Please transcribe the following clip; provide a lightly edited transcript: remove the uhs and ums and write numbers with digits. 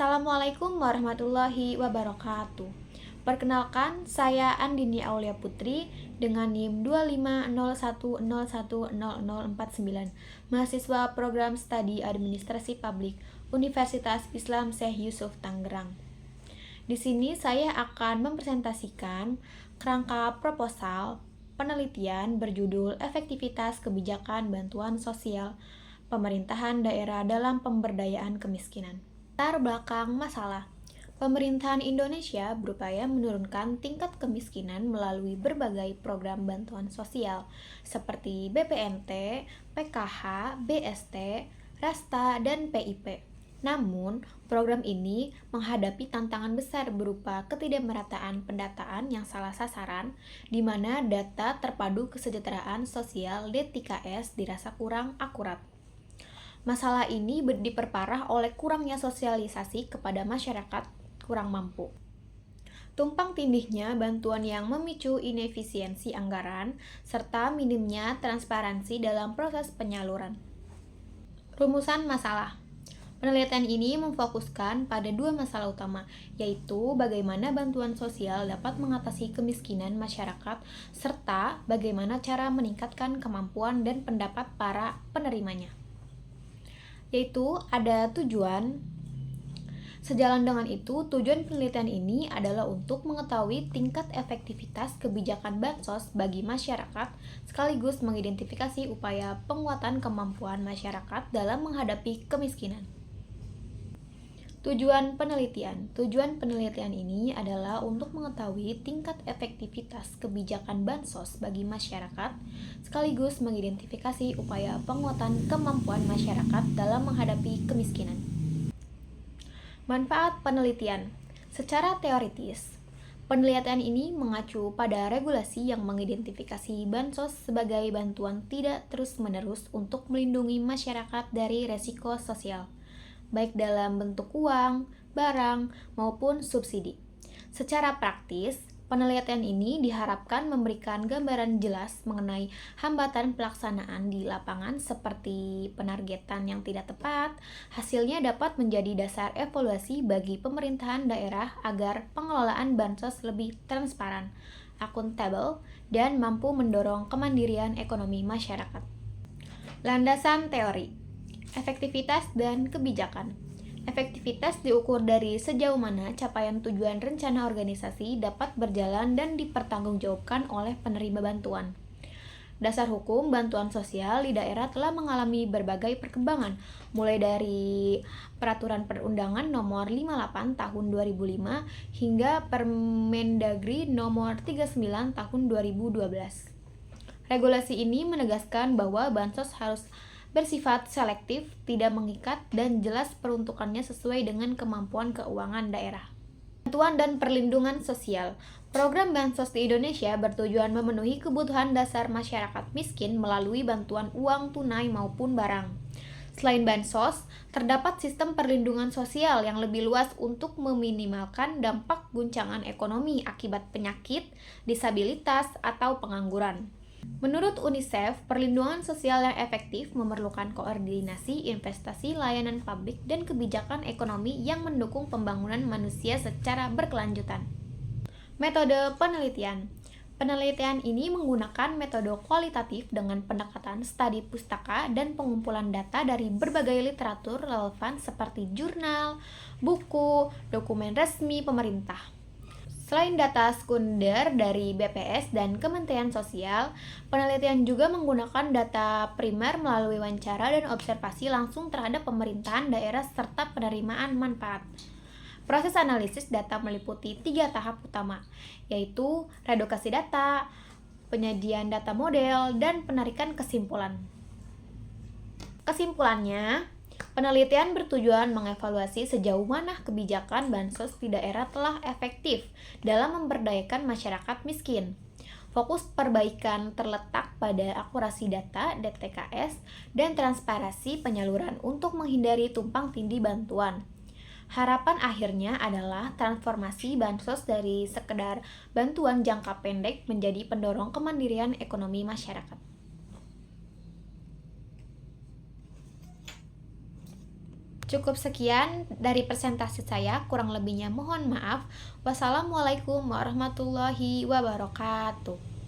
Assalamualaikum warahmatullahi wabarakatuh. Perkenalkan, saya Andini Aulia Putri dengan NIM 25010100049, mahasiswa program studi Administrasi Publik Universitas Islam Syekh Yusuf Tangerang. Di sini saya akan mempresentasikan kerangka proposal penelitian berjudul Efektivitas Kebijakan Bantuan Sosial Pemerintahan Daerah dalam Pemberdayaan Kemiskinan. Latar belakang masalah. Pemerintahan Indonesia berupaya menurunkan tingkat kemiskinan melalui berbagai program bantuan sosial seperti BPNT, PKH, BST, Rasta, dan PIP. Namun, program ini menghadapi tantangan besar berupa ketidakmerataan pendataan yang salah sasaran, di mana data terpadu kesejahteraan sosial (DTKS) dirasa kurang akurat. Masalah ini diperparah oleh kurangnya sosialisasi kepada masyarakat kurang mampu. Tumpang tindihnya bantuan yang memicu inefisiensi anggaran, serta minimnya transparansi dalam proses penyaluran. Rumusan masalah. Penelitian ini memfokuskan pada dua masalah utama, yaitu bagaimana bantuan sosial dapat mengatasi kemiskinan masyarakat, serta bagaimana cara meningkatkan kemampuan dan pendapat para penerimanya. Yaitu ada tujuan. Sejalan dengan itu, tujuan penelitian ini adalah untuk mengetahui tingkat efektivitas kebijakan bansos bagi masyarakat, sekaligus mengidentifikasi upaya penguatan kemampuan masyarakat dalam menghadapi kemiskinan. Tujuan penelitian ini adalah untuk mengetahui tingkat efektivitas kebijakan bansos bagi masyarakat, sekaligus mengidentifikasi upaya penguatan kemampuan masyarakat dalam menghadapi kemiskinan. Manfaat penelitian. Secara teoritis, penelitian ini mengacu pada regulasi yang mengidentifikasi bansos sebagai bantuan tidak terus-menerus untuk melindungi masyarakat dari resiko sosial, baik dalam bentuk uang, barang, maupun subsidi. Secara praktis, penelitian ini diharapkan memberikan gambaran jelas mengenai hambatan pelaksanaan di lapangan seperti penargetan yang tidak tepat. Hasilnya dapat menjadi dasar evaluasi bagi pemerintahan daerah agar pengelolaan bansos lebih transparan, akuntabel, dan mampu mendorong kemandirian ekonomi masyarakat. Landasan teori. Efektivitas dan kebijakan. Efektivitas diukur dari sejauh mana capaian tujuan rencana organisasi dapat berjalan dan dipertanggungjawabkan oleh penerima bantuan. Dasar hukum bantuan sosial di daerah telah mengalami berbagai perkembangan, mulai dari Peraturan Perundangan Nomor 58 Tahun 2005 hingga Permendagri Nomor 39 Tahun 2012. Regulasi ini menegaskan bahwa bansos harus bersifat selektif, tidak mengikat, dan jelas peruntukannya sesuai dengan kemampuan keuangan daerah. Bantuan dan perlindungan sosial. Program bansos di Indonesia bertujuan memenuhi kebutuhan dasar masyarakat miskin melalui bantuan uang tunai maupun barang. Selain bansos, terdapat sistem perlindungan sosial yang lebih luas untuk meminimalkan dampak guncangan ekonomi akibat penyakit, disabilitas, atau pengangguran. Menurut UNICEF, perlindungan sosial yang efektif memerlukan koordinasi investasi layanan publik dan kebijakan ekonomi yang mendukung pembangunan manusia secara berkelanjutan. Metode penelitian. Penelitian ini menggunakan metode kualitatif dengan pendekatan studi pustaka dan pengumpulan data dari berbagai literatur relevan seperti jurnal, buku, dokumen resmi pemerintah. Selain data sekunder dari BPS dan Kementerian Sosial, penelitian juga menggunakan data primer melalui wawancara dan observasi langsung terhadap pemerintahan daerah serta penerimaan manfaat. Proses analisis data meliputi 3 tahap utama, yaitu redukasi data, penyediaan data model, dan penarikan kesimpulan. Kesimpulannya, penelitian bertujuan mengevaluasi sejauh mana kebijakan bansos di daerah telah efektif dalam memberdayakan masyarakat miskin. Fokus perbaikan terletak pada akurasi data (DTKS) dan transparansi penyaluran untuk menghindari tumpang tindih bantuan. Harapan akhirnya adalah transformasi bansos dari sekedar bantuan jangka pendek menjadi pendorong kemandirian ekonomi masyarakat. Cukup sekian dari presentasi saya, kurang lebihnya mohon maaf. Wassalamualaikum warahmatullahi wabarakatuh.